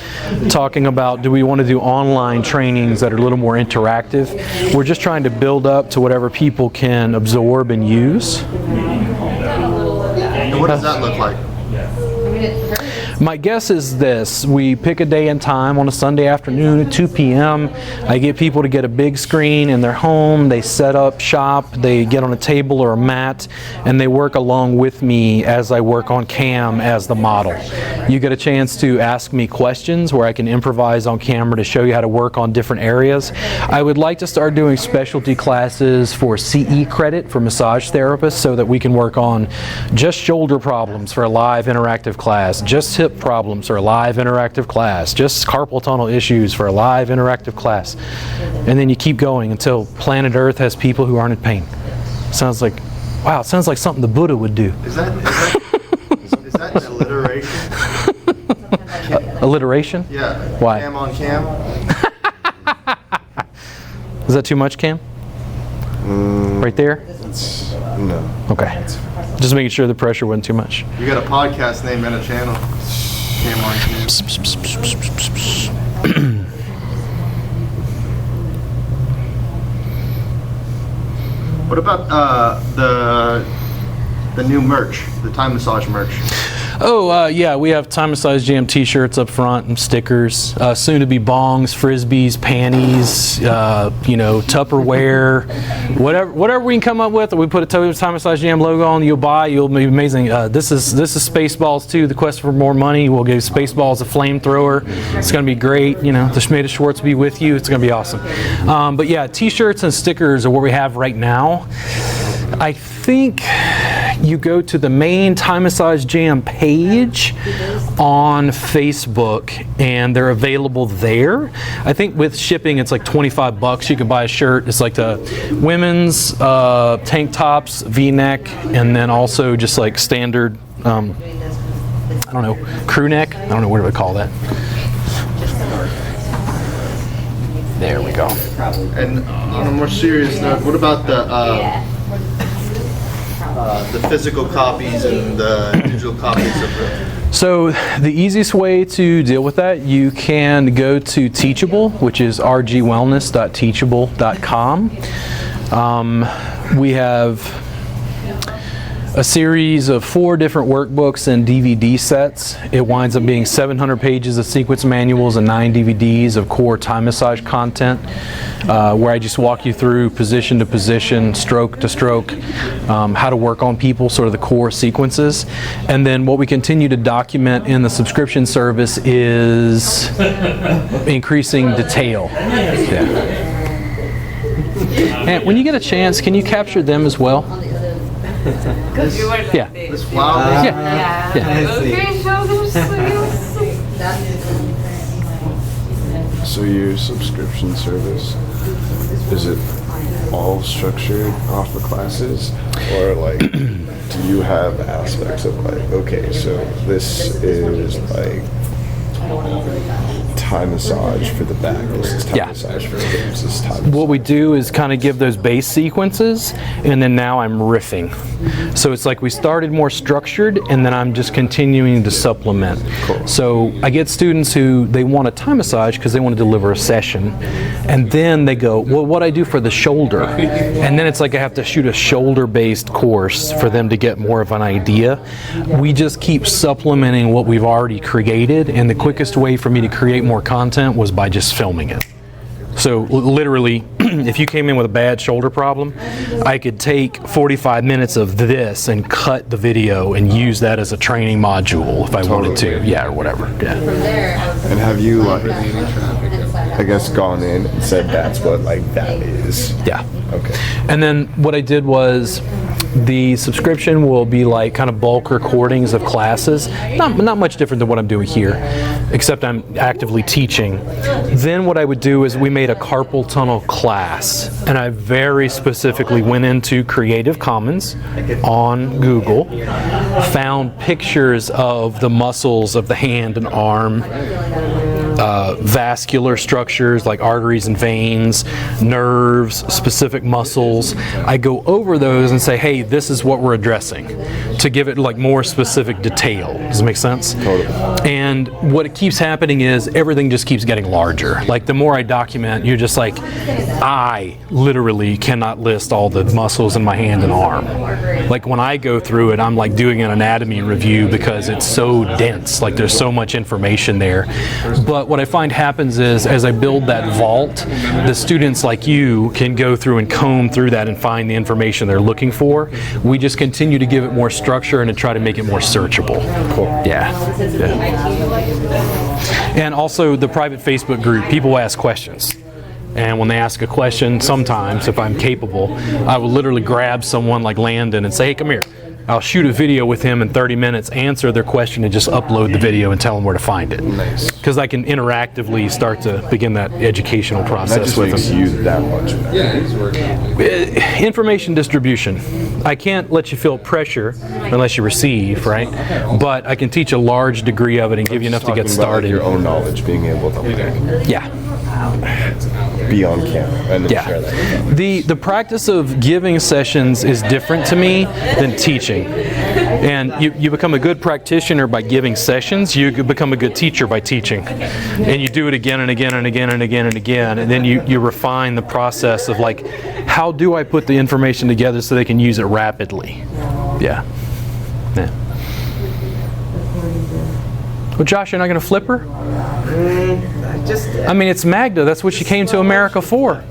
talking about, do we want to do online trainings that are a little more interactive? We're just trying to build up to whatever people can absorb and use. And what does that look like? My guess is this: we pick a day and time on a Sunday afternoon at 2 p.m. I get people to get a big screen in their home, they set up shop, they get on a table or a mat, and they work along with me as I work on cam as the model. You get a chance to ask me questions where I can improvise on camera to show you how to work on different areas. I would like to start doing specialty classes for CE credit for massage therapists so that we can work on just shoulder problems for a live interactive class, just hip problems for a live interactive class, just carpal tunnel issues for a live interactive class. And then you keep going until planet Earth has people who aren't in pain. Sounds like, wow, it sounds like something the Buddha would do. Is that an alliteration? Alliteration? Yeah. Why? Cam on cam? Is that too much, Cam? Right there? No. Okay. Just making sure the pressure wasn't too much. You got a podcast name and a channel. Cam on cam. What about the new merch, the Time Massage merch? Oh, yeah, we have Time Massage Jam t-shirts up front and stickers. Soon to be bongs, frisbees, panties, Tupperware, whatever we can come up with. We put a Time Massage Jam logo on, you'll buy, you'll be amazing. This is Spaceballs too, the quest for more money. We'll give Spaceballs a flamethrower. It's going to be great. The Schmeda Schwartz will be with you. It's going to be awesome. But yeah, t-shirts and stickers are what we have right now. I think you go to the main Time Massage Jam page on Facebook and they're available there. I think with shipping it's like $25. You can buy a shirt. It's like the women's tank tops, V-neck, and then also just like standard, crew neck. I don't know, what do we call that? There we go. And on a more serious note, what about the physical copies and the digital copies of them? So the easiest way to deal with that, you can go to Teachable, which is rgwellness.teachable.com. We have a series of 4 different workbooks and DVD sets. It winds up being 700 pages of sequence manuals and 9 DVDs of core time massage content, where I just walk you through position to position, stroke to stroke, how to work on people, sort of the core sequences. And then what we continue to document in the subscription service is increasing detail. Yeah. And when you get a chance, can you capture them as well? Yeah. This flower? Yeah. Okay, show them So your subscription service, is it all structured off of classes? Or like, do you have aspects of like, okay, so this is like time massage for the back, this is time massage for the hips, this is time What we do is kind of give those base sequences, and then now I'm riffing. So it's like we started more structured, and then I'm just continuing to supplement. Cool. So I get students who, they want a time massage because they want to deliver a session, and then they go, well, what I do for the shoulder? And then it's like I have to shoot a shoulder-based course for them to get more of an idea. We just keep supplementing what we've already created, and the quickest way for me to create more content was by just filming it. So literally, if you came in with a bad shoulder problem, I could take 45 minutes of this and cut the video and use that as a training module if I wanted to. Yeah, or whatever. Yeah. And have you like, I guess, gone in and said that's what like that is? Yeah. Okay. And then what I did was, the subscription will be like kind of bulk recordings of classes, not much different than what I'm doing here, except I'm actively teaching. Then what I would do is we made a carpal tunnel class, and I very specifically went into Creative Commons on Google, found pictures of the muscles of the hand and arm, vascular structures like arteries and veins, nerves, specific muscles. I go over those and say, hey, this is what we're addressing, to give it like more specific detail. Does it make sense? Totally. And what it keeps happening is everything just keeps getting larger. Like the more I document, you're just like, I literally cannot list all the muscles in my hand and arm. Like when I go through it, I'm like doing an anatomy review because it's so dense. Like there's so much information there. But what I find happens is as I build that vault, the students like you can go through and comb through that and find the information they're looking for. We just continue to give it more structure and to try to make it more searchable. Cool. Yeah. And also the private Facebook group, people ask questions. And when they ask a question, sometimes, if I'm capable, I will literally grab someone like Landon and say, hey, come here. I'll shoot a video with him in 30 minutes, answer their question, and just upload the video and tell them where to find it. Nice. Because I can interactively start to begin that educational That process just with makes them. you that much better. Yeah, he's working. Information distribution. I can't let you feel pressure unless you receive, right? But I can teach a large degree of it and give you enough to get Talking about, like, started. your own knowledge, being able to like, Yeah. be on camera and then share that. Yeah. The practice of giving sessions is different to me than teaching. And you become a good practitioner by giving sessions. You could become a good teacher by teaching. And you do it again and again and again and again and again. And then you refine the process of like, how do I put the information together so they can use it rapidly? Yeah. Yeah. Well, Josh, you're not going to flip her? I mean, it's Magda. That's what she came to America for.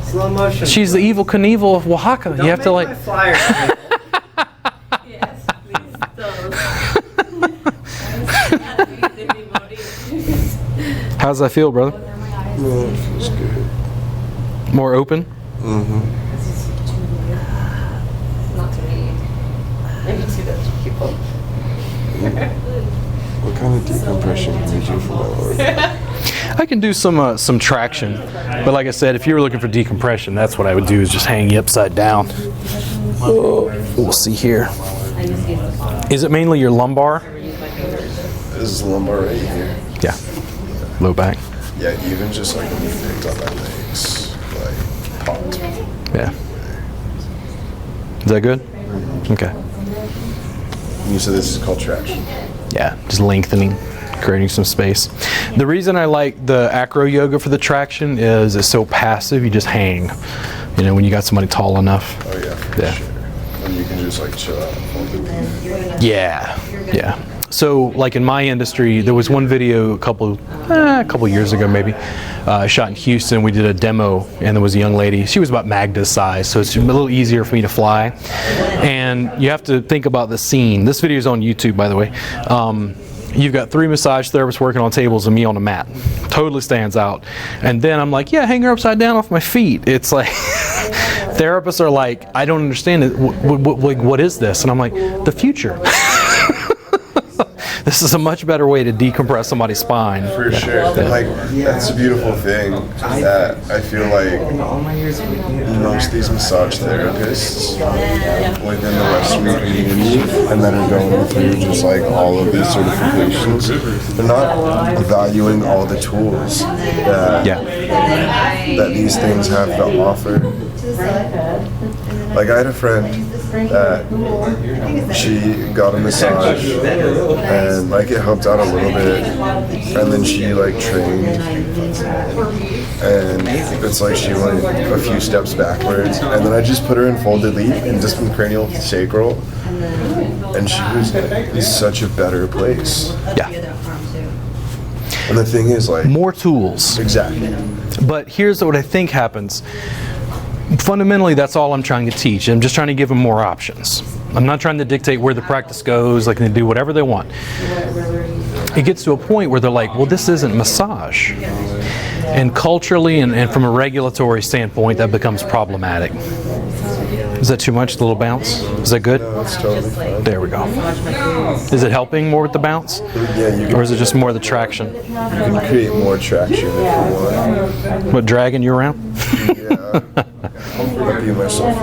Slow motion. She's the evil Knievel of Oaxaca. You have to like. My flyer. Yes, please. How's that feel, brother? It's good. More open? Not to me. Maybe to the people. What kind of decompression can you do for my work? I can do some traction, but like I said, if you were looking for decompression, that's what I would do is just hang you upside down. Oh, we'll see here. Is it mainly your lumbar? This is the lumbar right here. Yeah. Low back. Yeah, even just like when you picked on my legs, like popped. Yeah. Is that good? Okay. You said this is called traction. Yeah, just lengthening, creating some space. The reason I like the acro yoga for the traction is it's so passive, you just hang. You know, when you got somebody tall enough. Oh yeah, for sure. And you can just like chill out and fold the leaf. Yeah, yeah. So, like in my industry, there was one video a couple years ago maybe. I shot in Houston. We did a demo, and there was a young lady. She was about Magda's size, so it's a little easier for me to fly. And you have to think about the scene. This video is on YouTube, by the way. You've got 3 massage therapists working on tables and me on a mat. Totally stands out. And then I'm like, yeah, hang her upside down off my feet. It's like, therapists are like, I don't understand it. What is this? And I'm like, the future. This is a much better way to decompress somebody's spine. For sure. And like, that's a beautiful thing that I feel like most of these massage therapists within the Western community and that are going through just like all of these certifications, they're not valuing all the tools that these things have to offer. Like I had a friend that she got a massage and like it helped out a little bit, and then she like trained and it's like she went a few steps backwards, and then I just put her in folded leaf and distant cranial sacral, and she was in such a better place. Yeah. And the thing is like More tools. exactly. But here's what I think happens. Fundamentally, that's all I'm trying to teach. I'm just trying to give them more options. I'm not trying to dictate where the practice goes. They can do whatever they want. It gets to a point where they're like, well, this isn't massage. And culturally and from a regulatory standpoint, that becomes problematic. Is that too much, the little bounce? Is that good? No, it's totally fine. There we go. Is it helping more with the bounce? Yeah, you Or is it just more the traction? can create more traction if you want. What, dragging you around? Yeah. I'll be myself.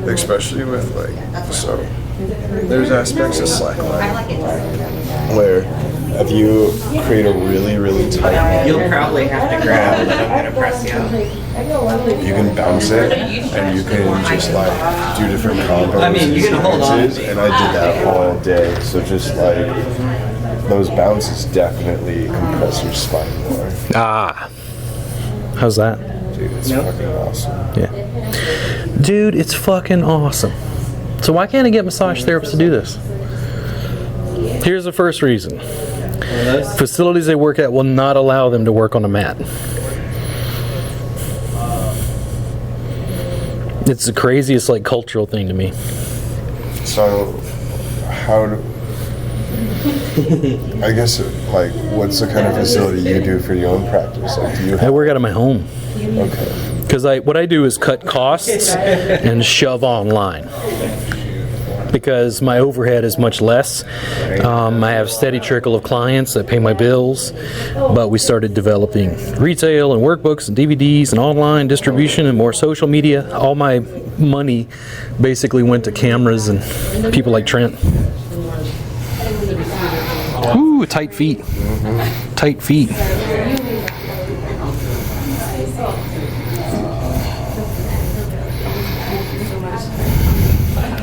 Especially with like, so there's aspects of slackline where if you create a really, really tight You'll probably have to grab it. I'm gonna press you. you can bounce it and you can just like do different combos. I mean, you can hold on. and I did that all day. So just like those bounces definitely compress your spine more. Ah. How's that? Dude, it's fucking awesome. Yeah. Dude, it's fucking awesome. So why can't I get massage therapists to do this? Here's the first reason. Facilities they work at will not allow them to work on a mat. It's the craziest like cultural thing to me. So, how do, I guess, like, what's the kind of facility you do for your own practice? Like, do you I work out of my home. okay. Because what I do is cut costs and shove online. Because my overhead is much less. I have a steady trickle of clients that pay my bills. But we started developing retail and workbooks and DVDs and online distribution and more social media. All my money basically went to cameras and people like Trent. Ooh, tight feet. Tight feet.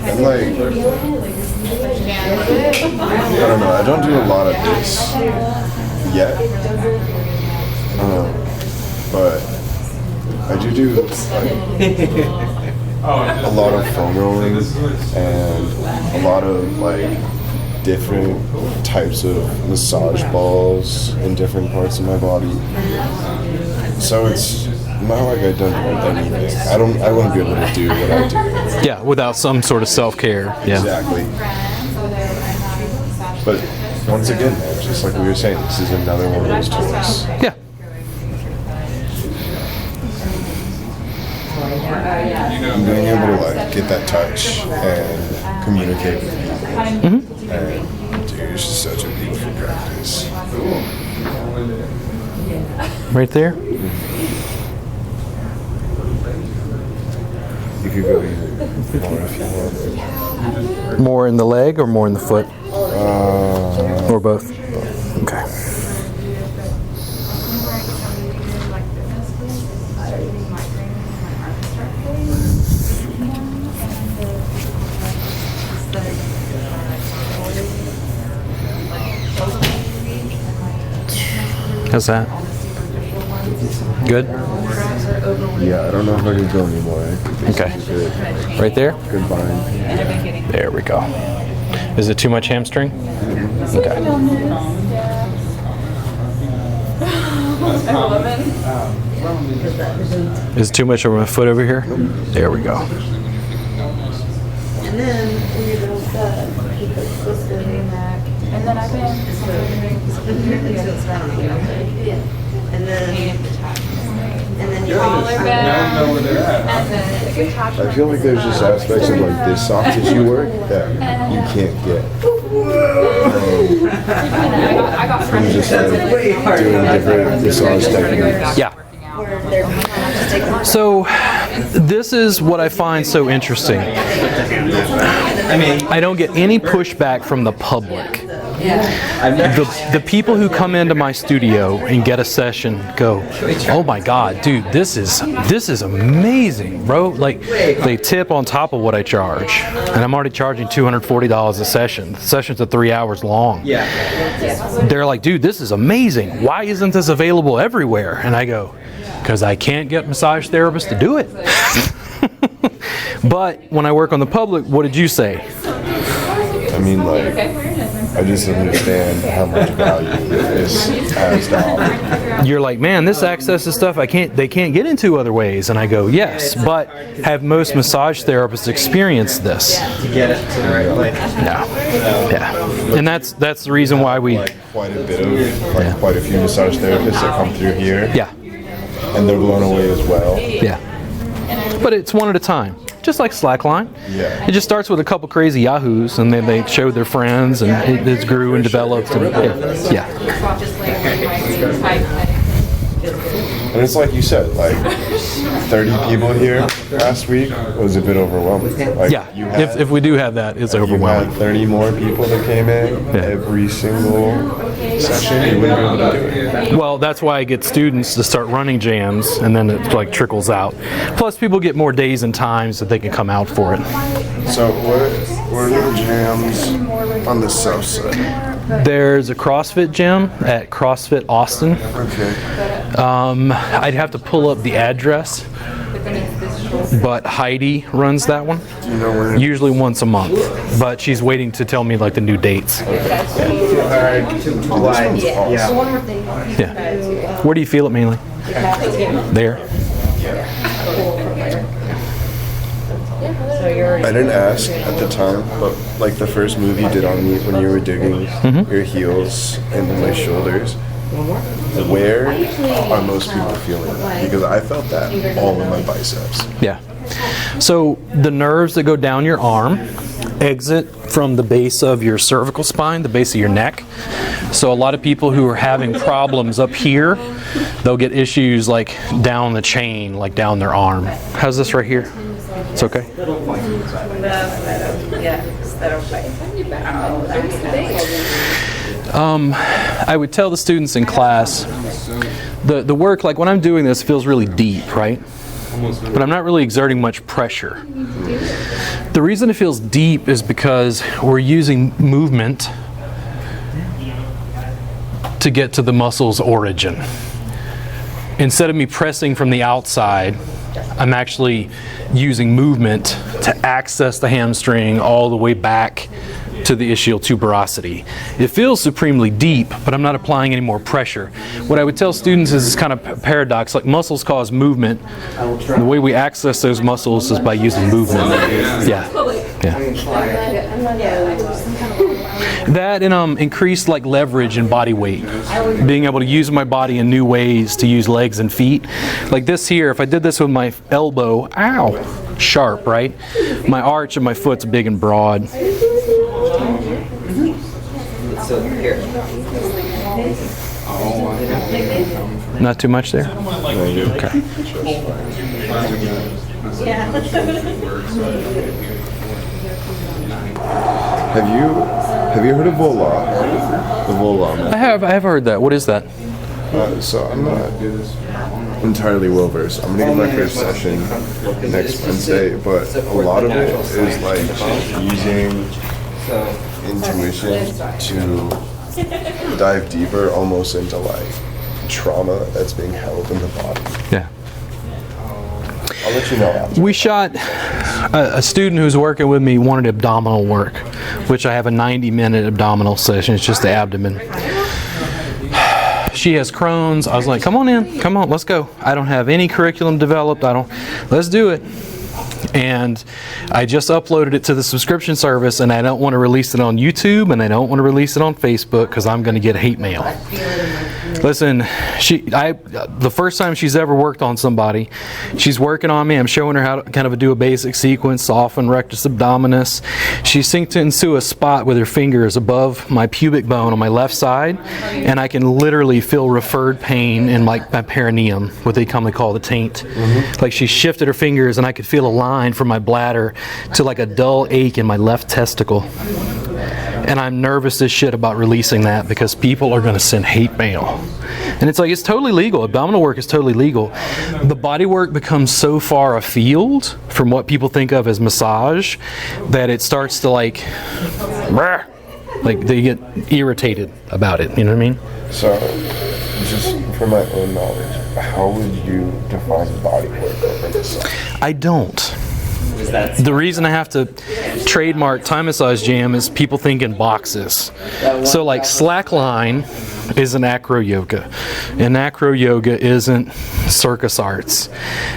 I'm like, I don't know, I don't do a lot of this yet. But I do like a lot of foam rolling and a lot of like different types of massage balls in different parts of my body. So it's not like I don't do anything. I wouldn't be able to do what I do. Yeah, without some sort of self-care. Yeah. Exactly. But once again, man, just like we were saying, this is another one of those tools. Yeah. Being able to like get that touch and communicate with people. And dude, it's just such a beautiful practice. Right there. You could go even more if you want. More in the leg or more in the foot? Or both? Okay. How's that? Good? Yeah, I don't know if I can go anymore. Okay. Right there? Good bind. There we go. Is it too much hamstring? Okay. Is it too much over my foot over here? There we go. And then when you're done with that, you put this in back. And then I've been. And then you Now you know where they're at. I feel like there's just aspects of like this soft tissue work that you can't get. From just like doing different massage techniques. Yeah. So this is what I find so interesting. I don't get any pushback from the public. The people who come into my studio and get a session go, oh my God, dude, this is amazing, bro. Like, they tip on top of what I charge, and I'm already charging $240 a session. The sessions are 3 hours long. They're like, dude, this is amazing. Why isn't this available everywhere? And I go, because I can't get massage therapists to do it. But when I work on the public, what did you say? I mean, like, I just understand how much value this has to offer. You're like, man, this access is stuff they can't get into other ways. And I go, yes, but have most massage therapists experienced this? To get it to the right place. No. Yeah. And that's the reason why we. Like quite a bit of, like quite a few massage therapists that come through here. Yeah. And they're blown away as well. Yeah. But it's one at a time. Just like slackline. Yeah. It just starts with a couple crazy yahoos, and then they showed their friends, and it grew and developed. And, yeah. And it's like you said, like 30 people here last week was a bit overwhelming. Like, Yeah, you had, if we do have that, it's you overwhelming. had 30 more people that came in every single session, you wouldn't be able to do it. Well, that's why I get students to start running jams, and then it like trickles out. Plus, people get more days and times that they can come out for it. So what are the jams on the south side? There's a CrossFit gym at CrossFit Austin. Okay. I'd have to pull up the address, but Heidi runs that one. Do you know where? Usually once a month, but she's waiting to tell me like the new dates. Yeah. Where do you feel it mainly? There. I didn't ask at the time, but like the first move you did on me when you were digging your heels into my shoulders, where are most people feeling that? Because I felt that all in my biceps. Yeah. So the nerves that go down your arm exit from the base of your cervical spine, the base of your neck. So a lot of people who are having problems up here, they'll get issues like down the chain, like down their arm. How's this right here? It's okay. I would tell the students in class, the work, like when I'm doing this, feels really deep, right? But I'm not really exerting much pressure. The reason it feels deep is because we're using movement to get to the muscle's origin. Instead of me pressing from the outside, I'm actually using movement to access the hamstring all the way back to the ischial tuberosity. It feels supremely deep, but I'm not applying any more pressure. What I would tell students is this kind of paradox, like muscles cause movement. The way we access those muscles is by using movement. Yeah. That and increased like leverage and body weight. Being able to use my body in new ways to use legs and feet. Like this here, if I did this with my elbow, ow, sharp, right? My arch of my foot's big and broad. So here. Not too much there? Okay. Have you heard of vola? The vola. I have heard that. What is that? So I'm not entirely well versed. I'm gonna get my first session next Wednesday, but a lot of it is like using intuition to dive deeper, almost into like trauma that's being held in the body. Yeah. I'll let you know after. We shot a student who's working with me wanted abdominal work, which I have a 90-minute abdominal session. It's just the abdomen. She has Crohn's. I was like, come on in, come on, let's go. I don't have any curriculum developed. Let's do it. And I just uploaded it to the subscription service, and I don't want to release it on YouTube, and I don't want to release it on Facebook because I'm going to get hate mail. Listen, the first time she's ever worked on somebody, she's working on me. I'm showing her how to kind of do a basic sequence, soften rectus abdominis. She sinks into a spot with her fingers above my pubic bone on my left side, and I can literally feel referred pain in like my perineum, what they commonly call the taint. Like she shifted her fingers, and I could feel a line from my bladder to like a dull ache in my left testicle. And I'm nervous as shit about releasing that because people are going to send hate mail. And it's like, it's totally legal. Abdominal work is totally legal. The body work becomes so far afield from what people think of as massage that it starts to like they get irritated about it. You know what I mean? So, just for my own knowledge, how would you define body work over this? I don't. The reason I have to trademark Thai massage jam is people think in boxes. So like slackline is an acro yoga, and acro yoga isn't circus arts.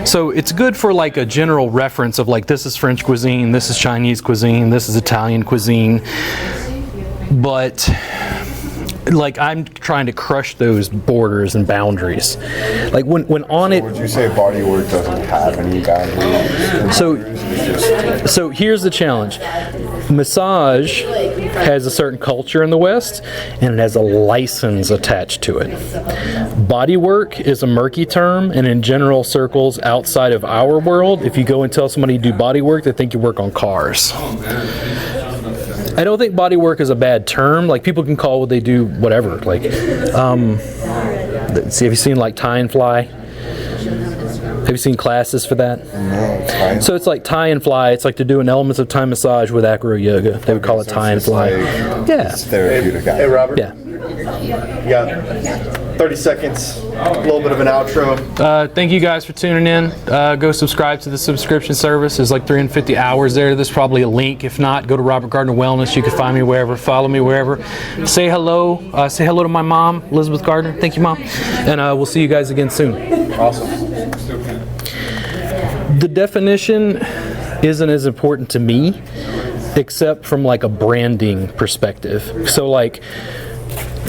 So it's good for like a general reference of like, this is French cuisine, this is Chinese cuisine, this is Italian cuisine. But like I'm trying to crush those borders and boundaries. Like when on it. Would you say bodywork doesn't have any boundaries? So here's the challenge. Massage has a certain culture in the West, and it has a license attached to it. Bodywork is a murky term, and in general circles outside of our world, if you go and tell somebody you do bodywork, they think you work on cars. I don't think bodywork is a bad term. Like, people can call what they do whatever. Like, have you seen like tie and fly? Have you seen classes for that? No, it's fine. So it's like tie and fly. It's like to do an elements of Thai massage with acro yoga. They would call it tie and fly. Yeah. It's therapeutic. Hey, Robert. Yeah. You got 30 seconds, a little bit of an outro. Thank you guys for tuning in. Go subscribe to the subscription service. There's like 350 hours there. There's probably a link. If not, go to Robert Gardner Wellness. You can find me wherever. Follow me wherever. Say hello. Say hello to my mom, Elizabeth Gardner. Thank you, Mom. And we'll see you guys again soon. Awesome. The definition isn't as important to me, except from like a branding perspective. So like,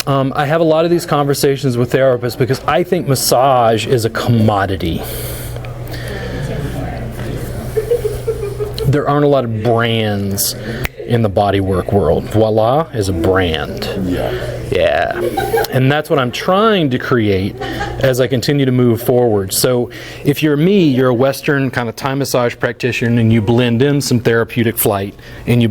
I have a lot of these conversations with therapists because I think massage is a commodity. There aren't a lot of brands in the bodywork world. Voila is a brand. Yeah. And that's what I'm trying to create as I continue to move forward. So if you're me, you're a Western kind of Thai massage practitioner and you blend in some therapeutic flight and you